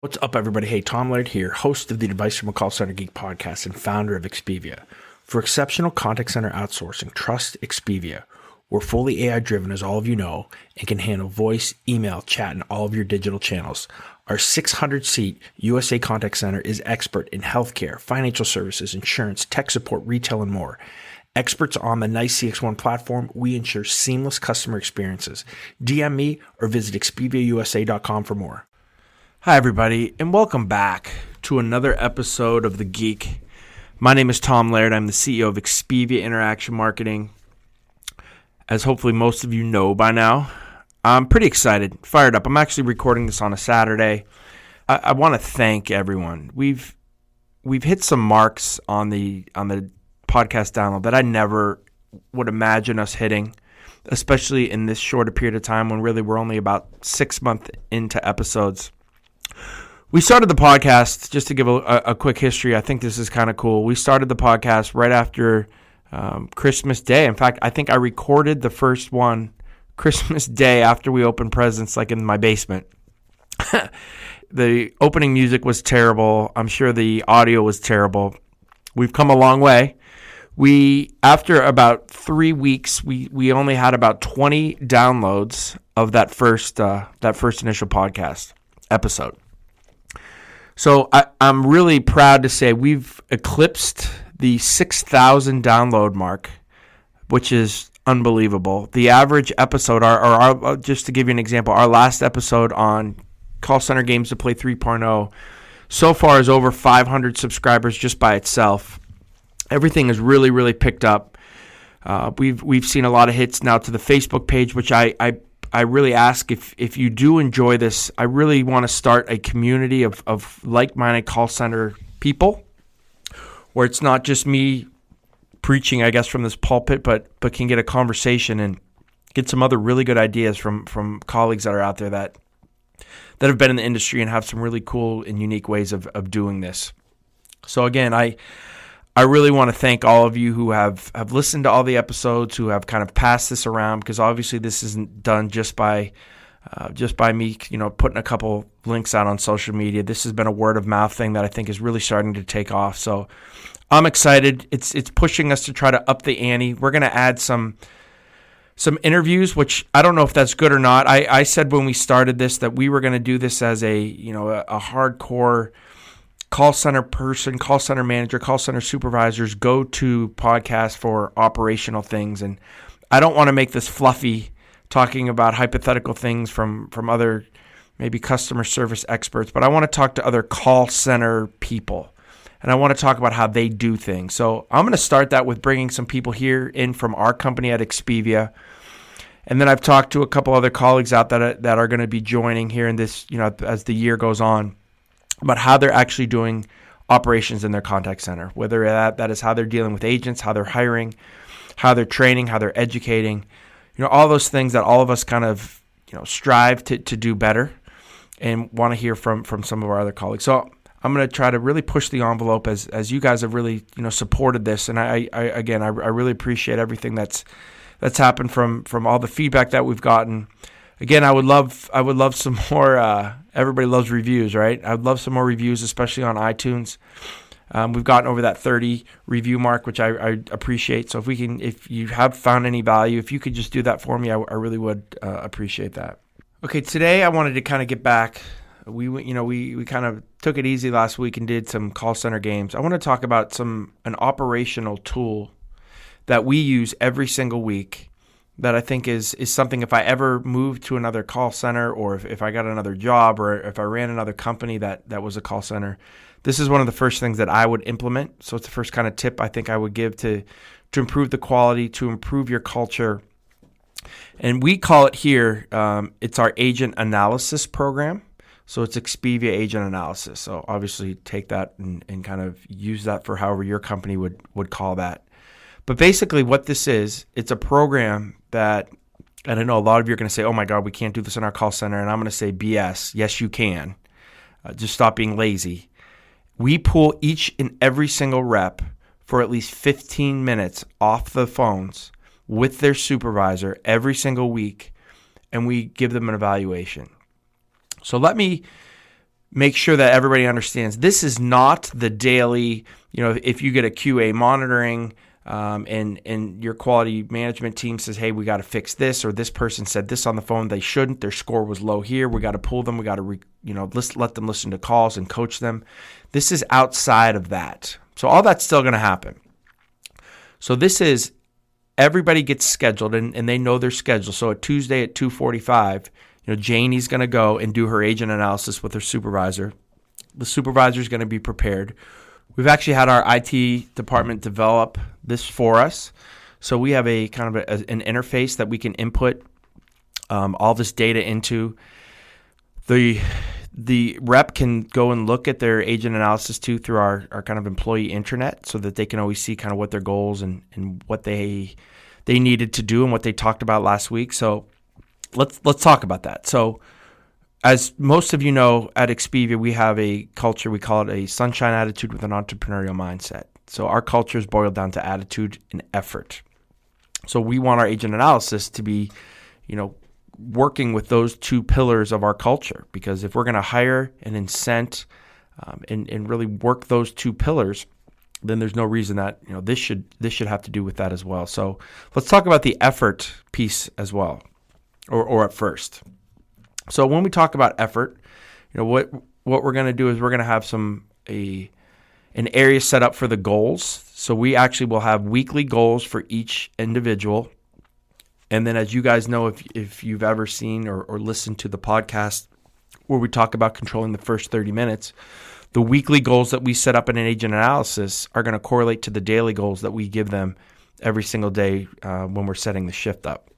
What's up, everybody? Hey, Tom Laird here, host of the Advice from a Call Center Geek podcast and founder of Expivia. For exceptional contact center outsourcing, trust Expivia. We're fully AI-driven, as all of you know, and can handle voice, email, chat, and all of your digital channels. Our 600-seat USA contact center is expert in healthcare, financial services, insurance, tech support, retail, and more. Experts on the NICE CX1 platform, we ensure seamless customer experiences. DM me or visit expiviausa.com for more. Hi, everybody, and welcome back to another episode of The Geek. My name is Tom Laird. I'm the CEO of Expivia Interaction Marketing. As hopefully most of you know by now, I'm pretty excited, fired up. I'm actually recording this on a Saturday. I want to thank everyone. We've hit some marks on the podcast download that I never would imagine us hitting, especially in this short a period of time when really we're only about 6 months into episodes. We started the podcast, just to give a quick history. I think this is kind of cool. We started the podcast right after Christmas Day. In fact, I think I recorded the first one Christmas Day after we opened presents, like in my basement. The opening music was terrible. I'm sure the audio was terrible. We've come a long way. After about 3 weeks, we only had about 20 downloads of that first initial podcast episode. So I'm really proud to say we've eclipsed the 6,000 download mark, which is unbelievable. The average episode, our just to give you an example, our last episode on Call Center Games to Play 3.0 so far is over 500 subscribers just by itself. Everything has really, really picked up. We've seen a lot of hits now to the Facebook page, which I really ask if you do enjoy this. I really want to start a community of like-minded call center people where it's not just me preaching, I guess, from this pulpit, but can get a conversation and get some other really good ideas from colleagues that are out there that have been in the industry and have some really cool and unique ways of doing this. So again, I really want to thank all of you who have listened to all the episodes, who have kind of passed this around, because obviously this isn't done just by me, putting a couple links out on social media. This has been a word of mouth thing that I think is really starting to take off. So I'm excited. It's pushing us to try to up the ante. We're going to add some interviews, which I don't know if that's good or not. I said when we started this that we were going to do this as a hardcore call center person, call center manager, call center supervisors go-to podcast for operational things. And I don't want to make this fluffy, talking about hypothetical things from other maybe customer service experts, but I want to talk to other call center people. And I want to talk about how they do things. So I'm going to start that with bringing some people here in from our company at Expivia. And then I've talked to a couple other colleagues out that are going to be joining here in this, as the year goes on, about how they're actually doing operations in their contact center, whether that is how they're dealing with agents, how they're hiring, how they're training, how they're educating, all those things that all of us kind of, strive to do better and want to hear from some of our other colleagues. So I'm going to try to really push the envelope as you guys have really, supported this. And I really appreciate everything that's happened from all the feedback that we've gotten. Again, I would love some more. Everybody loves reviews, right? I'd love some more reviews, especially on iTunes. We've gotten over that 30 review mark, which I appreciate. So if you have found any value, if you could just do that for me, I really would appreciate that. Okay, today I wanted to kind of get back. We kind of took it easy last week and did some call center games. I want to talk about an operational tool that we use every single week that I think is something, if I ever moved to another call center, or if I got another job, or if I ran another company that was a call center, this is one of the first things that I would implement. So it's the first kind of tip I think I would give to improve the quality, to improve your culture. And we call it here, it's our agent analysis program. So it's Expivia Agent Analysis. So obviously take that and kind of use that for however your company would call that. But basically what this is, it's a program that, and I know a lot of you are going to say, oh my God, we can't do this in our call center. And I'm going to say BS. Yes, you can. Just stop being lazy. We pull each and every single rep for at least 15 minutes off the phones with their supervisor every single week, and we give them an evaluation. So let me make sure that everybody understands this is not the daily, if you get a QA monitoring and your quality management team says, hey, we got to fix this, or this person said this on the phone, they shouldn't, their score was low here, we got to pull them, we got to let them listen to calls and coach them. This is outside of that. So all that's still going to happen. So this is everybody gets scheduled and they know their schedule. So at Tuesday at 2:45, Janie's going to go and do her agent analysis with her supervisor. The supervisor is going to be prepared. We've actually had our IT department develop this for us. So we have a kind of an interface that we can input all this data into. The rep can go and look at their agent analysis too through our kind of employee intranet, so that they can always see kind of what their goals and what they needed to do and what they talked about last week. So let's talk about that. So as most of you know, at Expivia, we have a culture, we call it a sunshine attitude with an entrepreneurial mindset. So our culture is boiled down to attitude and effort. So we want our agent analysis to be, working with those two pillars of our culture, because if we're going to hire and incent and really work those two pillars, then there's no reason that this should have to do with that as well. So let's talk about the effort piece as well, or at first. So when we talk about effort, what we're going to do is we're going to have an area set up for the goals. So we actually will have weekly goals for each individual. And then, as you guys know, if you've ever seen or listened to the podcast where we talk about controlling the first 30 minutes, the weekly goals that we set up in an agent analysis are going to correlate to the daily goals that we give them every single day when we're setting the shift up.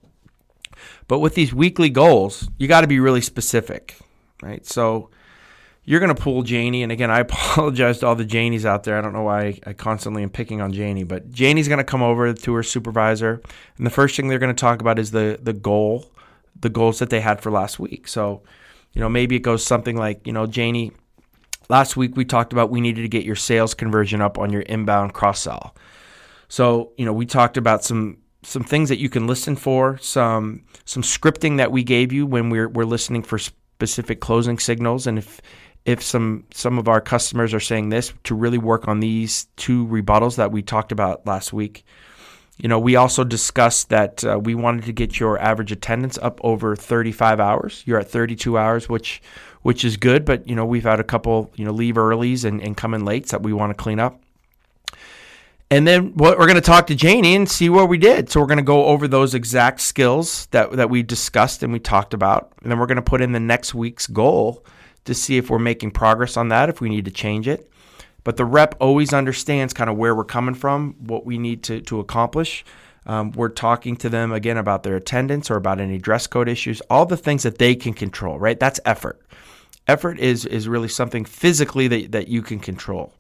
But with these weekly goals, you got to be really specific, right? So you're going to pull Janie, and again, I apologize to all the Janies out there. I don't know why I constantly am picking on Janie, but Janie's going to come over to her supervisor, and the first thing they're going to talk about is the goals that they had for last week. So, maybe it goes something like, Janie, last week we talked about we needed to get your sales conversion up on your inbound cross-sell. So, we talked about some things that you can listen for, some scripting that we gave you when we're listening for specific closing signals, and if some of our customers are saying this, to really work on these two rebuttals that we talked about last week. We also discussed that we wanted to get your average attendance up over 35 hours. You're at 32 hours, which is good, but we've had a couple leave earlies and come in late that we want to clean up. And then we're going to talk to Janie and see what we did. So we're going to go over those exact skills that we discussed and we talked about. And then we're going to put in the next week's goal to see if we're making progress on that, if we need to change it. But the rep always understands kind of where we're coming from, what we need to accomplish. We're talking to them, again, about their attendance or about any dress code issues, all the things that they can control, right? That's effort. Effort is really something physically that you can control.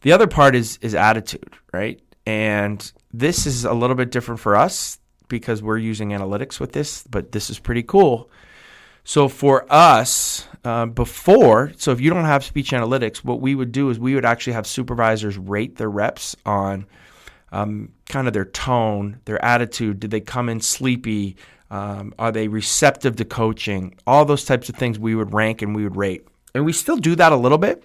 The other part is attitude, right? And this is a little bit different for us because we're using analytics with this, but this is pretty cool. So for us, so if you don't have speech analytics, what we would do is we would actually have supervisors rate their reps on kind of their tone, their attitude. Did they come in sleepy? Are they receptive to coaching? All those types of things we would rank and we would rate. And we still do that a little bit,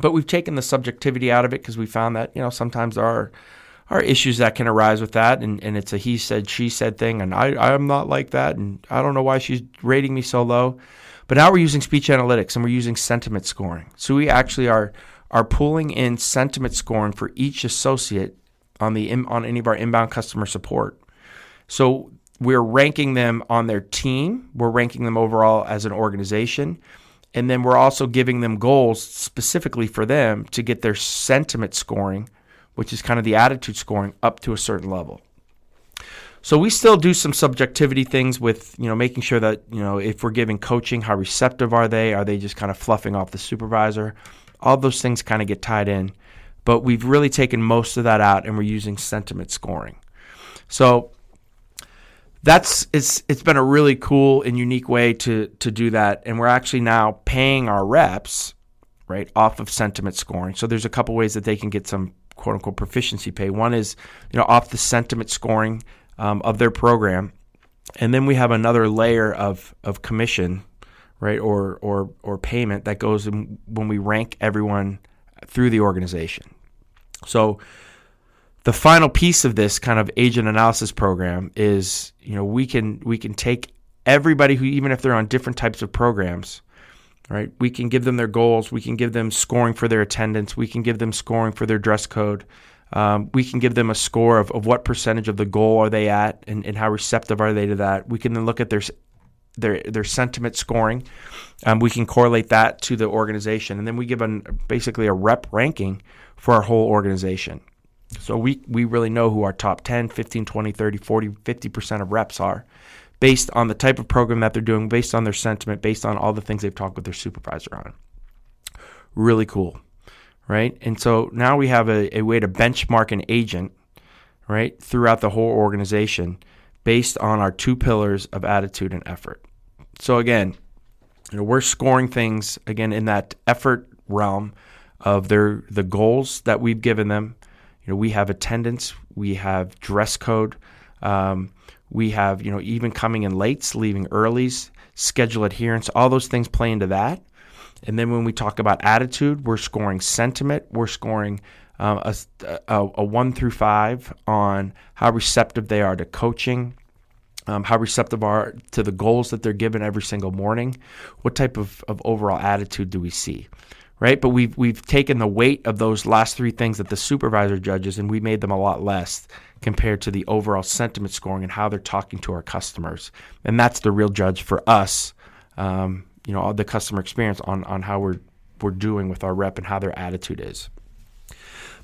but we've taken the subjectivity out of it because we found that sometimes there are issues that can arise with that, and it's a he said, she said thing, and I'm not like that, and I don't know why she's rating me so low. But now we're using speech analytics and we're using sentiment scoring. So we actually are pulling in sentiment scoring for each associate on any of our inbound customer support. So we're ranking them on their team, we're ranking them overall as an organization, and then we're also giving them goals specifically for them to get their sentiment scoring, which is kind of the attitude scoring, up to a certain level. So we still do some subjectivity things with, making sure that, if we're giving coaching, how receptive are they? Are they just kind of fluffing off the supervisor? All those things kind of get tied in. But we've really taken most of that out and we're using sentiment scoring. So it's been a really cool and unique way to do that. And we're actually now paying our reps, right, off of sentiment scoring. So there's a couple ways that they can get some quote unquote proficiency pay. One is, off the sentiment scoring of their program. And then we have another layer of commission, right? Or payment that goes in when we rank everyone through the organization. So the final piece of this kind of agent analysis program is, we can take everybody who, even if they're on different types of programs, right? We can give them their goals. We can give them scoring for their attendance. We can give them scoring for their dress code. We can give them a score of what percentage of the goal are they at, and how receptive are they to that. We can then look at their sentiment scoring. We can correlate that to the organization, and then we give basically a rep ranking for our whole organization. So we really know who our top 10, 15, 20, 30, 40, 50% of reps are, based on the type of program that they're doing, based on their sentiment, based on all the things they've talked with their supervisor on. Really cool, right? And so now we have a way to benchmark an agent, right, throughout the whole organization based on our 2 pillars of attitude and effort. So again, we're scoring things, again, in that effort realm of the goals that we've given them. We have attendance, we have dress code, we have, even coming in lates, leaving earlies, schedule adherence, all those things play into that. And then when we talk about attitude, we're scoring sentiment, we're scoring a 1 through 5 on how receptive they are to coaching, how receptive are to the goals that they're given every single morning, what type of overall attitude do we see, right? But we've taken the weight of those last 3 things that the supervisor judges, and we made them a lot less compared to the overall sentiment scoring and how they're talking to our customers. And that's the real judge for us, the customer experience on how we're doing with our rep and how their attitude is.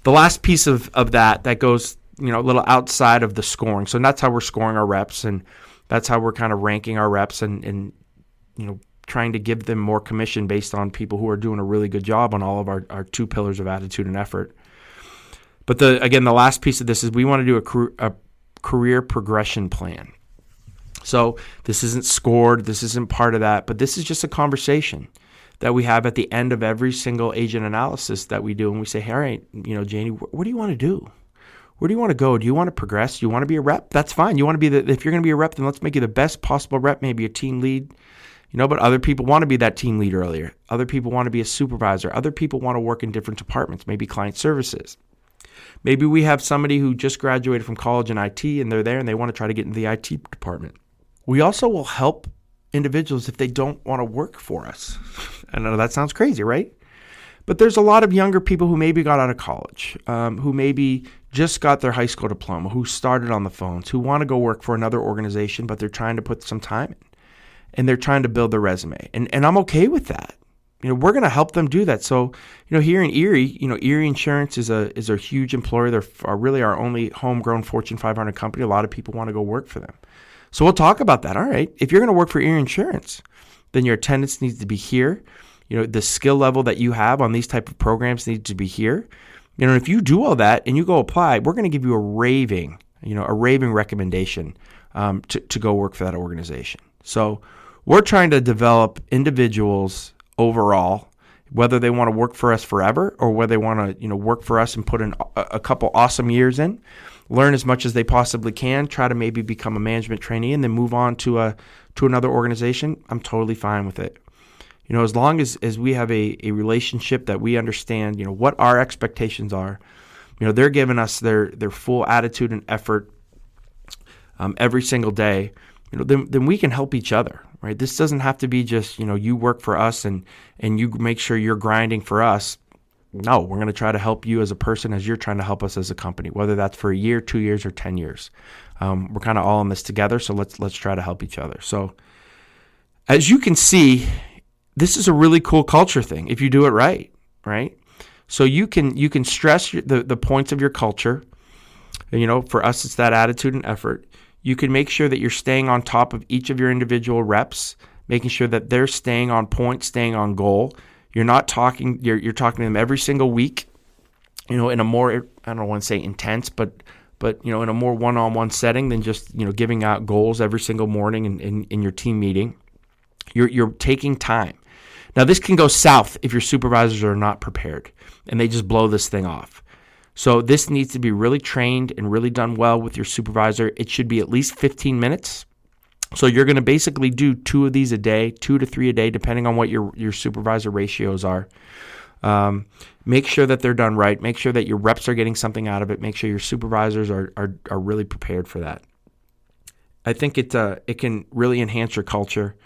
The last piece of that goes, a little outside of the scoring. So that's how we're scoring our reps, and that's how we're kind of ranking our reps and trying to give them more commission based on people who are doing a really good job on all of our 2 pillars of attitude and effort. But the last piece of this is we want to do a career progression plan. So this isn't scored, this isn't part of that, but this is just a conversation that we have at the end of every single agent analysis that we do. And we say, hey, all right, Janie, what do you want to do? Where do you want to go? Do you want to progress? Do you want to be a rep? That's fine. You want to be if you're going to be a rep, then let's make you the best possible rep, maybe a team lead. But other people want to be that team lead earlier. Other people want to be a supervisor. Other people want to work in different departments, maybe client services. Maybe we have somebody who just graduated from college in IT and they're there and they want to try to get into the IT department. We also will help individuals if they don't want to work for us. I know that sounds crazy, right? But there's a lot of younger people who maybe got out of college, who maybe just got their high school diploma, who started on the phones, who want to go work for another organization, but they're trying to put some time in and they're trying to build their resume. And I'm okay with that. We're going to help them do that. So, here in Erie, Erie Insurance is a huge employer. They're really our only homegrown Fortune 500 company. A lot of people want to go work for them. So we'll talk about that. All right. If you're going to work for Erie Insurance, then your attendance needs to be here. The skill level that you have on these type of programs needs to be here. If you do all that and you go apply, we're going to give you a raving recommendation to go work for that organization. So we're trying to develop individuals overall, whether they want to work for us forever or whether they want to, work for us and put in a couple awesome years in, learn as much as they possibly can, try to maybe become a management trainee and then move on to another organization. I'm totally fine with it. As long as we have a relationship that we understand, what our expectations are, they're giving us their full attitude and effort every single day, then we can help each other, right? This doesn't have to be just, you work for us and you make sure you're grinding for us. No, we're going to try to help you as a person as you're trying to help us as a company, whether that's for a year, 2 years, or 10 years. We're kind of all in this together, so let's try to help each other. So as you can see, this is a really cool culture thing if you do it right? So you can stress the points of your culture. For us, it's that attitude and effort. You can make sure that you're staying on top of each of your individual reps, making sure that they're staying on point, staying on goal. You're not talking. You're talking to them every single week. In a more, I don't want to say intense, but in a more one-on-one setting than just giving out goals every single morning in your team meeting. You're taking time. Now, this can go south if your supervisors are not prepared and they just blow this thing off. So this needs to be really trained and really done well with your supervisor. It should be at least 15 minutes. So you're going to basically do 2 of these a day, 2 to 3 a day, depending on what your supervisor ratios are. Make sure that they're done right. Make sure that your reps are getting something out of it. Make sure your supervisors are really prepared for that. I think it can really enhance your culture.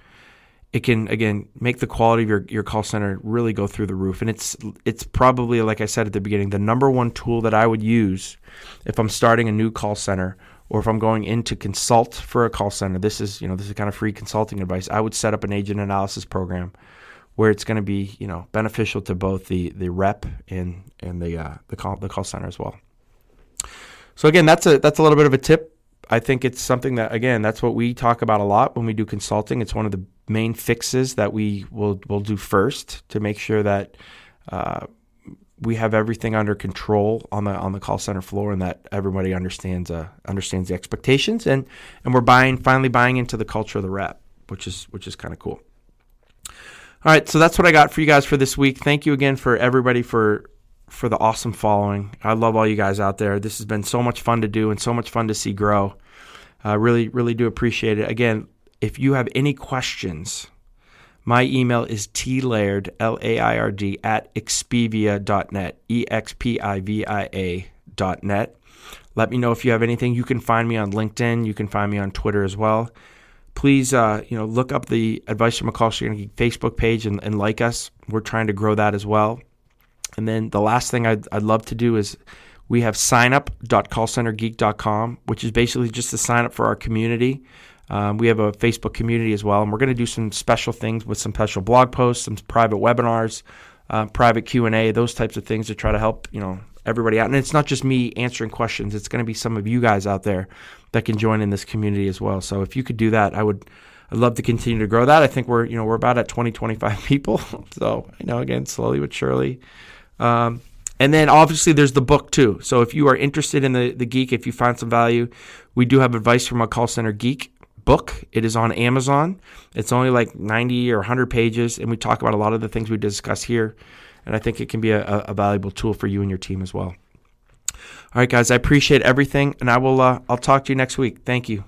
It can, again, make the quality of your call center really go through the roof. And it's probably, like I said at the beginning, the number one tool that I would use if I'm starting a new call center or if I'm going in to consult for a call center. This is kind of free consulting advice. I would set up an agent analysis program where it's going to be, beneficial to both the rep and the call center as well. So again, that's a little bit of a tip. I think it's something that, again, that's what we talk about a lot when we do consulting. It's one of the main fixes that we will do first to make sure that we have everything under control on the call center floor, and that everybody understands the expectations, and we're finally buying into the culture of the rep, which is kind of cool. All right, so that's what I got for you guys for this week. Thank you again for everybody for the awesome following. I love all you guys out there. This has been so much fun to do and so much fun to see grow. Really, really do appreciate it. Again, if you have any questions, my email is tlaird, Laird, at expivia.net, expivia.net. Let me know if you have anything. You can find me on LinkedIn. You can find me on Twitter as well. Please, look up the Advice from a Call Center Geek Facebook page and like us. We're trying to grow that as well. And then the last thing I'd love to do is we have signup.callcentergeek.com, which is basically just to sign up for our community. We have a Facebook community as well, and we're going to do some special things with some special blog posts, some private webinars, private Q&A, those types of things to try to help everybody out. And it's not just me answering questions; it's going to be some of you guys out there that can join in this community as well. So if you could do that, I'd love to continue to grow that. I think we're about at 25 people. So again, slowly but surely. And then obviously there's the book too. So if you are interested in the geek, if you find some value, we do have Advice from a Call Center Geek book. It is on Amazon. It's only like 90 or 100 pages, and we talk about a lot of the things we discuss here. And I think it can be a valuable tool for you and your team as well. All right, guys, I appreciate everything, and I'll talk to you next week. Thank you.